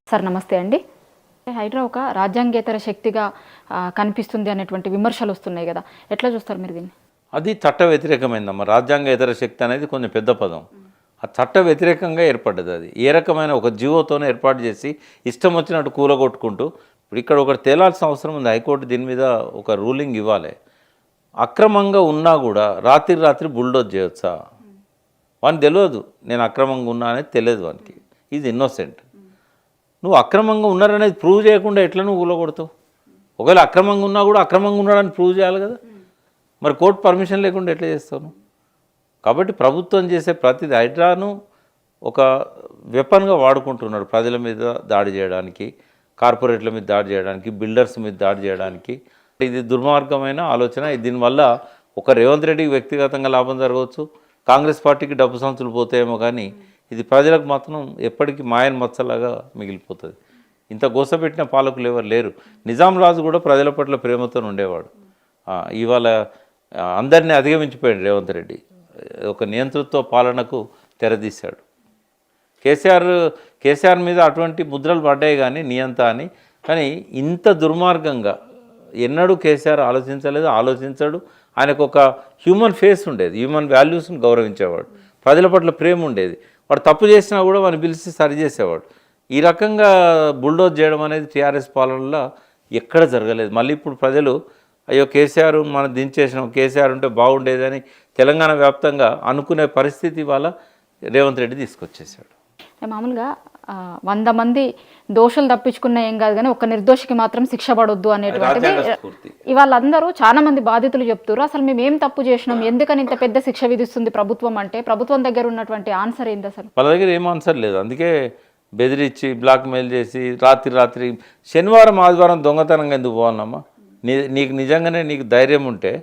Sir నమస్తే అండి. హైడ్రా ఒక రాజ్యాంగేతర శక్తిగా కనిపిస్తుంది అనేటువంటి విమర్శలు వస్తున్నాయి కదా, ఎట్లా చూస్తారు మీరు దీన్ని? అది చట్ట వ్యతిరేకమైందమ్మా. రాజ్యాంగేతర శక్తి అనేది కొంచెం పెద్ద పదం. ఆ చట్ట వ్యతిరేకంగా ఏర్పడ్డది. అది ఏ రకమైన ఒక జీవోతోనే ఏర్పాటు చేసి ఇష్టం వచ్చినట్టు కూలగొట్టుకుంటూ ఇప్పుడు ఇక్కడ ఒకటి తేలాల్సిన అవసరం ఉంది. హైకోర్టు దీని మీద ఒక రూలింగ్ ఇవ్వాలి. అక్రమంగా ఉన్నా కూడా రాత్రి బుల్డోజ్ చేయొచ్చా? వానికి తెలియదు నేను అక్రమంగా ఉన్నా అనేది తెలియదు వానికి. Is innocent. నువ్వు అక్రమంగా ఉన్నారనేది ప్రూవ్ చేయకుండా ఎట్లా నువ్వు కూలగొడతావు? ఒకవేళ అక్రమంగా ఉన్నా కూడా అక్రమంగా ఉన్నాడని ప్రూవ్ చేయాలి కదా. మరి కోర్టు పర్మిషన్ లేకుండా ఎట్లా చేస్తావు? కాబట్టి ప్రభుత్వం చేసే ప్రతిది హైడ్రాను ఒక వెపన్గా వాడుకుంటున్నాడు. ప్రజల మీద దాడి చేయడానికి, కార్పొరేట్ల మీద దాడి చేయడానికి, బిల్డర్స్ మీద దాడి చేయడానికి. ఇది దుర్మార్గమైన ఆలోచన. దీనివల్ల ఒక రేవంత్ రెడ్డికి వ్యక్తిగతంగా లాభం జరగవచ్చు, కాంగ్రెస్ పార్టీకి డబ్బు సంచులు పోతాయేమో, కానీ ఇది ప్రజలకు మాత్రం ఎప్పటికీ మాయన్ మచ్చలాగా మిగిలిపోతుంది. ఇంత గోసపెట్టిన పాలకులు ఎవరు లేరు. నిజాం రాజు కూడా ప్రజల పట్ల ప్రేమతో ఉండేవాడు. ఇవాళ అందరినీ అధిగమించిపోయాడు రేవంత్ రెడ్డి. ఒక నియంతృత్వ పాలనకు తెరదీశాడు. కేసీఆర్ మీద అటువంటి ముద్రలు పడ్డాయి కానీ నియంత అని. కానీ ఇంత దుర్మార్గంగా ఎన్నడూ కేసీఆర్ ఆలోచించాడు. ఆయనకు ఒక హ్యూమన్ ఫేస్ ఉండేది, హ్యూమన్ వాల్యూస్ని గౌరవించేవాడు, ప్రజల పట్ల ప్రేమ ఉండేది. వాడు తప్పు చేసినా కూడా వాడిని పిలిచి సరి చేసేవాడు. ఈ రకంగా బుల్డోజ్ చేయడం అనేది టీఆర్ఎస్ పాలనలో ఎక్కడ జరగలేదు. మళ్ళీ ఇప్పుడు ప్రజలు అయ్యో కేసీఆర్ మనం దించేసినాం, కేసీఆర్ ఉంటే బాగుండేదని తెలంగాణ వ్యాప్తంగా అనుకునే పరిస్థితి వాళ్ళ రేవంత్ రెడ్డి తీసుకొచ్చేసాడు. మామూలుగా 100 మంది దోషులు తప్పించుకున్న ఏం కాదు, కానీ ఒక నిర్దోషికి మాత్రం శిక్ష పడొద్దు అనేటువంటిది ఇవాళ అందరూ చాలా మంది బాధితులు చెప్తారు. అసలు మేము ఏం తప్పు చేసినాం, ఎందుకని ఇంత పెద్ద శిక్ష విధిస్తుంది ప్రభుత్వం అంటే ప్రభుత్వం దగ్గర ఉన్నటువంటి ఆన్సర్ ఏంది? అసలు వాళ్ళ దగ్గర ఏం ఆన్సర్ లేదు. అందుకే బెదిరించి బ్లాక్మెయిల్ చేసి రాత్రి శనివారం ఆదివారం దొంగతనంగా ఎందుకు పోవాలమ్మా? నీకు నిజంగానే నీకు ధైర్యం ఉంటే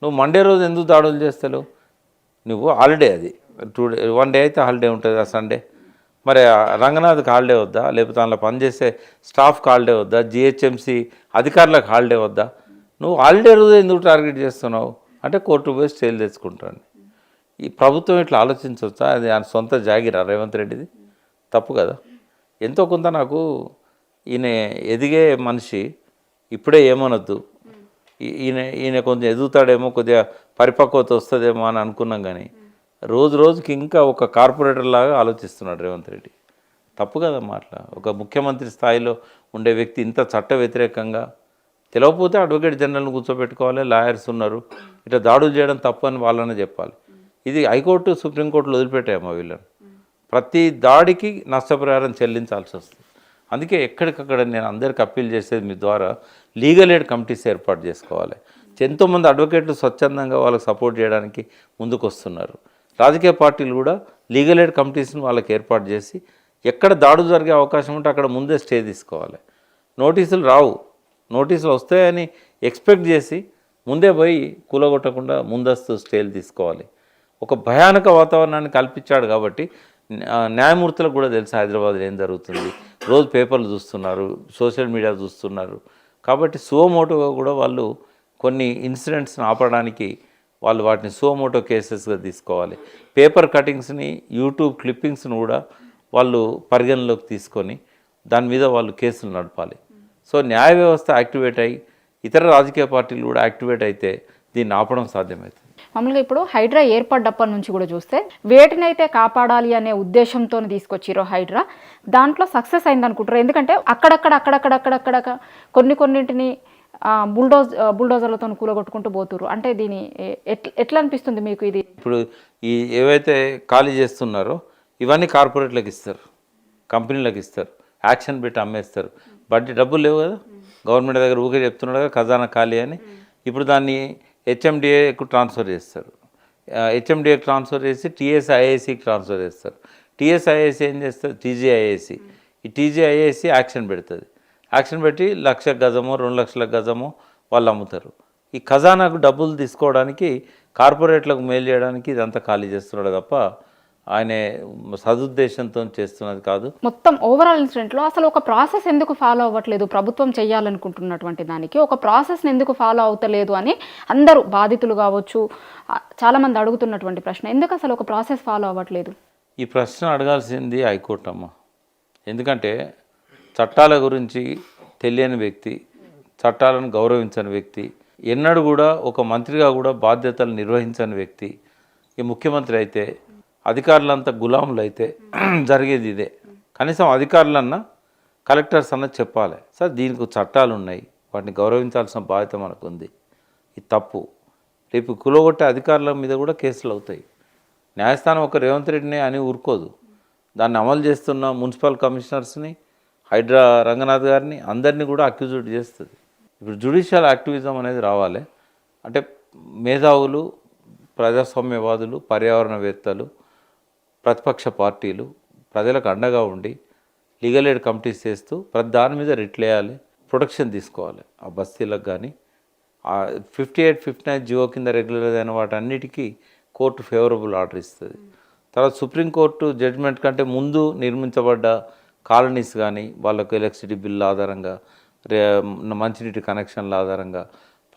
నువ్వు మండే రోజు ఎందుకు దాడులు చేస్తావు? నువ్వు హాలిడే, అది 1 డే అయితే హాలిడే ఉంటుంది, ఆ సండే. మరి రంగనాథ్కి హాలిడే వద్దా? లేకపోతే అందులో పనిచేసే స్టాఫ్కి హాలిడే వద్దా? జిహెచ్ఎంసీ అధికారులకు హాలిడే వద్దా? నువ్వు హాలిడే రోజు ఎందుకు టార్గెట్ చేస్తున్నావు అంటే కోర్టు పోయి స్టేలు తెచ్చుకుంటాను. ఈ ప్రభుత్వం ఇట్లా ఆలోచించవచ్చా? అది ఆయన సొంత జాగిరా రేవంత్ రెడ్డిది? తప్పు కదా. ఎంతో కొంత నాకు ఈయన ఎదిగే మనిషి, ఇప్పుడే ఏమనొద్దు, ఈయన కొంచెం ఎదుగుతాడేమో, కొద్దిగా పరిపక్వత వస్తుందేమో అని అనుకున్నాం. కానీ రోజుకి ఇంకా ఒక కార్పొరేటర్ లాగా ఆలోచిస్తున్నాడు రేవంత్ రెడ్డి. తప్పు కదమ్మా. అట్లా ఒక ముఖ్యమంత్రి స్థాయిలో ఉండే వ్యక్తి ఇంత చట్ట వ్యతిరేకంగా, తెలియకపోతే అడ్వకేట్ జనరల్ని కూర్చోబెట్టుకోవాలి, లాయర్స్ ఉన్నారు, ఇట్లా దాడులు చేయడం తప్పు అని వాళ్ళనే చెప్పాలి. ఇది హైకోర్టు సుప్రీంకోర్టులో వదిలిపెట్టాయమ్మా వీళ్ళని. ప్రతి దాడికి నష్టపరిహారం చెల్లించాల్సి వస్తుంది. అందుకే ఎక్కడికక్కడ నేను అందరికి అప్పీల్ చేసేది మీ ద్వారా లీగల్ ఎయిడ్ కమిటీస్ ఏర్పాటు చేసుకోవాలి. ఎంతోమంది అడ్వకేట్లు స్వచ్ఛందంగా వాళ్ళకి సపోర్ట్ చేయడానికి ముందుకు వస్తున్నారు. రాజకీయ పార్టీలు కూడా లీగల్ ఎయిడ్ కమిటీస్ని వాళ్ళకి ఏర్పాటు చేసి ఎక్కడ దాడులు జరిగే అవకాశం ఉంటే అక్కడ ముందే స్టే తీసుకోవాలి. నోటీసులు రావు, నోటీసులు వస్తాయని ఎక్స్పెక్ట్ చేసి ముందే పోయి కూలగొట్టకుండా ముందస్తు స్టేలు తీసుకోవాలి. ఒక భయానక వాతావరణాన్ని కల్పించాడు కాబట్టి న్యాయమూర్తులకు కూడా తెలుసు హైదరాబాద్లో ఏం జరుగుతుంది. రోజు పేపర్లు చూస్తున్నారు, సోషల్ మీడియా చూస్తున్నారు. కాబట్టి సువోమోటోగా కూడా వాళ్ళు కొన్ని ఇన్సిడెంట్స్ని ఆపడానికి వాళ్ళు వాటిని సువోమోటో కేసెస్గా తీసుకోవాలి. పేపర్ కటింగ్స్ని, యూట్యూబ్ క్లిప్పింగ్స్ని కూడా వాళ్ళు పరిగణలోకి తీసుకొని దాని మీద వాళ్ళు కేసులు నడపాలి. సో న్యాయ వ్యవస్థ యాక్టివేట్ అయ్యి ఇతర రాజకీయ పార్టీలు కూడా యాక్టివేట్ అయితే దీన్ని ఆపడం సాధ్యమవుతుంది. మామూలుగా ఇప్పుడు హైడ్రా ఏర్పడ్డప్పటి నుంచి కూడా చూస్తే వేటినైతే కాపాడాలి అనే ఉద్దేశంతో తీసుకొచ్చిరో హైడ్రా, దాంట్లో సక్సెస్ అయింది అనుకుంటారు. ఎందుకంటే అక్కడక్కడ కొన్నింటిని బుల్డోజర్లతో కూలగొట్టుకుంటూ పోతురు. అంటే దీని ఎట్లా అనిపిస్తుంది మీకు? ఇది ఇప్పుడు ఈ ఏవైతే ఖాళీ చేస్తున్నారో ఇవన్నీ కార్పొరేట్లకు ఇస్తారు, కంపెనీలకు ఇస్తారు, యాక్షన్ పెట్టి అమ్మేస్తారు. బట్ డబ్బులు లేవు కదా గవర్నమెంట్ దగ్గర. ఊకే చెప్తున్నాడు కదా ఖజానా ఖాళీ అని. ఇప్పుడు దాన్ని హెచ్ఎండిఏకు ట్రాన్స్ఫర్ చేస్తారు. హెచ్ఎండిఏకి ట్రాన్స్ఫర్ చేసి టీఎస్ఐఏసీకి ట్రాన్స్ఫర్ చేస్తారు. టీఎస్ఐఏసీ ఏం చేస్తారు? టీజీఐఏసీ. ఈ టీజీఐఏసీ యాక్షన్ పెడుతుంది. యాక్షన్ పెట్టి 1,00,000 గజమో 2,00,000 గజమో వాళ్ళు అమ్ముతారు. ఈ ఖజానాకు డబ్బులు తీసుకోవడానికి, కార్పొరేట్లకు మేలు చేయడానికి ఇదంతా ఖాళీ చేస్తున్నాడు తప్ప ఆయన సదుద్దేశంతో చేస్తున్నది కాదు. మొత్తం ఓవరాల్ ఇన్సిడెంట్లో అసలు ఒక ప్రాసెస్ ఎందుకు ఫాలో అవ్వట్లేదు? ప్రభుత్వం చేయాలనుకుంటున్నటువంటి దానికి ఒక ప్రాసెస్ని ఎందుకు ఫాలో అవుతలేదు అని అందరూ బాధితులు కావచ్చు, చాలామంది అడుగుతున్నటువంటి ప్రశ్న. ఎందుకు అసలు ఒక ప్రాసెస్ ఫాలో అవ్వట్లేదు? ఈ ప్రశ్న అడగాల్సింది హైకోర్టు అమ్మ. ఎందుకంటే చట్టాల గురించి తెలియని వ్యక్తి, చట్టాలను గౌరవించని వ్యక్తి, ఎన్నడూ కూడా ఒక మంత్రిగా కూడా బాధ్యతలు నిర్వహించని వ్యక్తి ఈ ముఖ్యమంత్రి అయితే, అధికారులంతా గులాములు అయితే జరిగేది ఇదే. కనీసం అధికారులన్నా కలెక్టర్స్ అన్న చెప్పాలి, సార్ దీనికి చట్టాలు ఉన్నాయి, వాటిని గౌరవించాల్సిన బాధ్యత మనకు ఉంది, ఇది తప్పు. రేపు కులగొట్టే అధికారుల మీద కూడా కేసులు అవుతాయి. న్యాయస్థానం ఒక రేవంత్ రెడ్డిని అని ఊరుకోదు. దాన్ని అమలు చేస్తున్న మున్సిపల్ కమిషనర్స్ని, హైడ్రా రంగనాథ్ గారిని అందరినీ కూడా అక్యూజ్డ్ చేస్తుంది. ఇప్పుడు జ్యుడిషియల్ యాక్టివిజం అనేది రావాలి. అంటే మేధావులు, ప్రజాస్వామ్యవాదులు, పర్యావరణవేత్తలు, ప్రతిపక్ష పార్టీలు ప్రజలకు అండగా ఉండి లీగల్ ఎయిడ్ కమిటీస్ చేస్తూ ప్రతి దాని మీద రిట్లు వేయాలి, ప్రొటెక్షన్ తీసుకోవాలి. ఆ బస్తీలకు కానీ 58, 59 జియో కింద రెగ్యులర్ అయిన వాటన్నిటికీ కోర్టు ఫేవరబుల్ ఆర్డర్ ఇస్తుంది. తర్వాత సుప్రీంకోర్టు జడ్జిమెంట్ కంటే ముందు నిర్మించబడ్డ కాలనీస్ కానీ వాళ్ళకు ఎలక్ట్రిసిటీ బిల్ ఆధారంగా, మంచినీటి కనెక్షన్ల ఆధారంగా,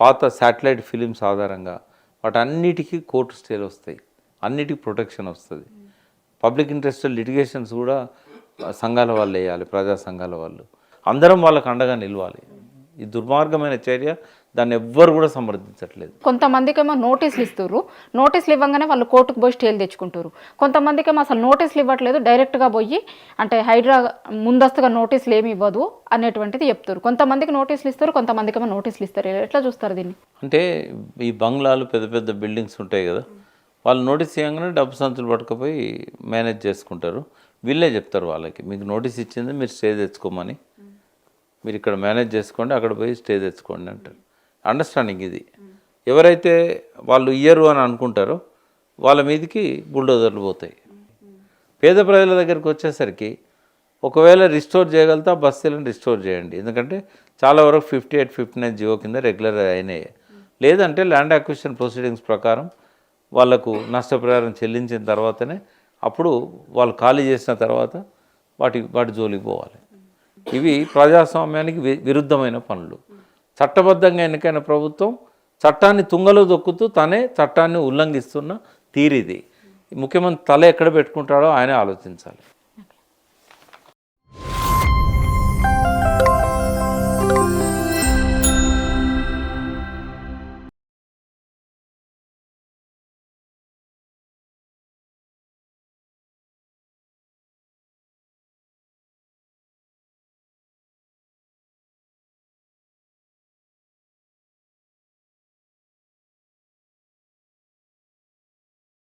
పాత శాటిలైట్ ఫిలిమ్స్ ఆధారంగా వాటన్నిటికీ కోర్టు స్టేలు వస్తాయి, అన్నిటికీ ప్రొటెక్షన్ వస్తుంది. పబ్లిక్ ఇంట్రెస్ట్ లిటిగేషన్స్ కూడా సంఘాల వాళ్ళు వేయాలి, ప్రజా సంఘాల వాళ్ళు అందరం వాళ్ళకు అండగా నిలవాలి. ఈ దుర్మార్గమైన చర్య, దాన్ని ఎవ్వరు కూడా సమర్థించట్లేదు. కొంతమందికేమో నోటీసులు ఇస్తారు, నోటీసులు ఇవ్వగానే వాళ్ళు కోర్టుకు పోయి స్టేలు తెచ్చుకుంటారు. కొంతమందికేమో అసలు నోటీసులు ఇవ్వట్లేదు, డైరెక్ట్గా పోయి అంటే హైడ్రా ముందస్తుగా నోటీసులు ఏమి ఇవ్వదు అనేటువంటిది చెప్తారు. కొంతమందికి నోటీసులు ఇస్తారు, కొంతమందికేమో నోటీసులు ఇస్తారు. ఎట్లా చూస్తారు దీన్ని? అంటే ఈ బంగ్లాలు, పెద్ద పెద్ద బిల్డింగ్స్ ఉంటాయి కదా, వాళ్ళు నోటీస్ ఇవ్వగానే డబ్బు సంచులు పట్టుకుపోయి మేనేజ్ చేసుకుంటారు. వీళ్ళే చెప్తారు వాళ్ళకి, మీకు నోటీస్ ఇచ్చింది మీరు స్టే తెచ్చుకోమని, మీరు ఇక్కడ మేనేజ్ చేసుకోండి, అక్కడ పోయి స్టే తెచ్చుకోండి అంటారు. అండర్స్టాండింగ్ ఇది. ఎవరైతే వాళ్ళు ఇయ్యరు అని అనుకుంటారో వాళ్ళ మీదకి బుల్డోజర్లు పోతాయి. పేద ప్రజల దగ్గరికి వచ్చేసరికి ఒకవేళ రిస్టోర్ చేయగలిగితే ఆ బస్తీలను రిస్టోర్ చేయండి. ఎందుకంటే చాలా వరకు 58, 59 జియో కింద రెగ్యులర్ అయినాయి. లేదంటే ల్యాండ్ అక్విజిషన్ ప్రొసీడింగ్స్ ప్రకారం వాళ్లకు నష్టపరిహారం చెల్లించిన తర్వాతనే, అప్పుడు వాళ్ళు ఖాళీ చేసిన తర్వాత వాటి జోలికి పోవాలి. ఇవి ప్రజాస్వామ్యానికి విరుద్ధమైన పనులు. చట్టబద్ధంగా ఎన్నికైన ప్రభుత్వం చట్టాన్ని తుంగలో దొక్కుతూ తనే చట్టాన్ని ఉల్లంఘిస్తున్న తీరిది. ముఖ్యమంత్రి తల ఎక్కడ పెట్టుకుంటాడో ఆయనే ఆలోచించాలి.